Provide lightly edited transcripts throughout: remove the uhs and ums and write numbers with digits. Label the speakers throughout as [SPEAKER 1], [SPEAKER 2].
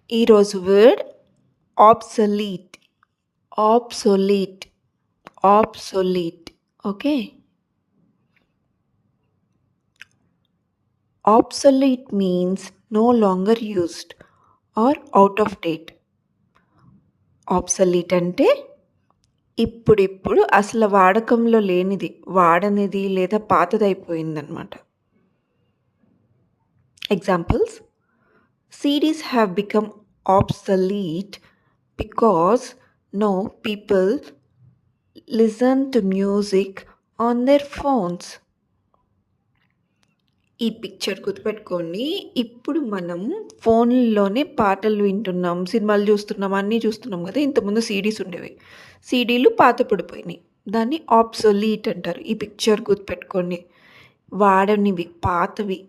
[SPEAKER 1] ఈరోజు word obsolete. Obsolete. Obsolete. Okay. Obsolete means no longer used or out of date. Obsolete అంటే ఇప్పుడిప్పుడు అసలు వాడకంలో లేనిది, వాడనిది లేదా పాతదైపోయిందనమాట. Examples: CDs have become obsolete because now people listen to music on their phones. ఈ పిక్చర్ గుర్తుపెట్టుకోండి. ఇప్పుడు మనం ఫోన్‌లోనే పాటలు వింటున్నాం, సినిమాలు చూస్తున్నాం, అన్నీ చూస్తున్నాం కదా! ఇంతకుముందు సీడీస్ ఉండేవి. సీడీలు పాత పడిపోయినాయి. దాన్ని ఆబ్సొలీట్ అంటారు. ఈ పిక్చర్ గుర్తుపెట్టుకోండి. వాడనివి, పాతవి.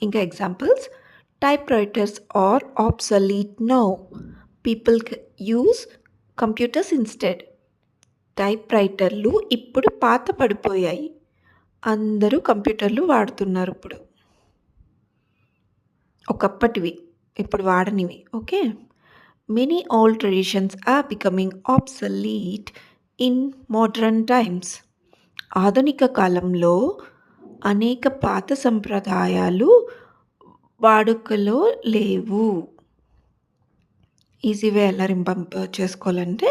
[SPEAKER 1] ఇంకా examples: typewriters are obsolete now. People use computers instead. టైప్‌రైటర్లు ఇప్పుడు పాత పడిపోయాయి. అందరూ కంప్యూటర్లు వాడుతున్నారు ఇప్పుడు. ఒకప్పటివి, ఇప్పుడు వాడనివి. Okay. Many old traditions are becoming obsolete in modern times. ఆధునిక కాలంలో అనేక పాత సంప్రదాయాలు వాడుకలో లేవు. ఈజీ వే ఎలా చేసుకోవాలంటే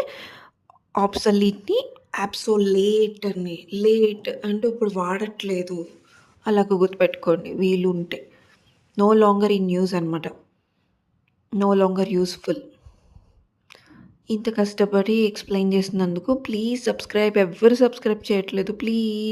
[SPEAKER 1] ఆబ్సొలీట్‌ని అబ్సొలేట్ అని, లేట్ అంటే ఇప్పుడు వాడట్లేదు అలాగ గుర్తుపెట్టుకోండి వీలుంటే. నో లాంగర్ ఇన్ యూజ్ అనమాట. No longer useful. ఇంత కష్టపడి ఎక్స్‌ప్లెయిన్ చేసినందుకు ప్లీజ్ సబ్స్క్రైబ్. ఎవ్వరు సబ్స్క్రైబ్ చేయట్లేదు. ప్లీజ్.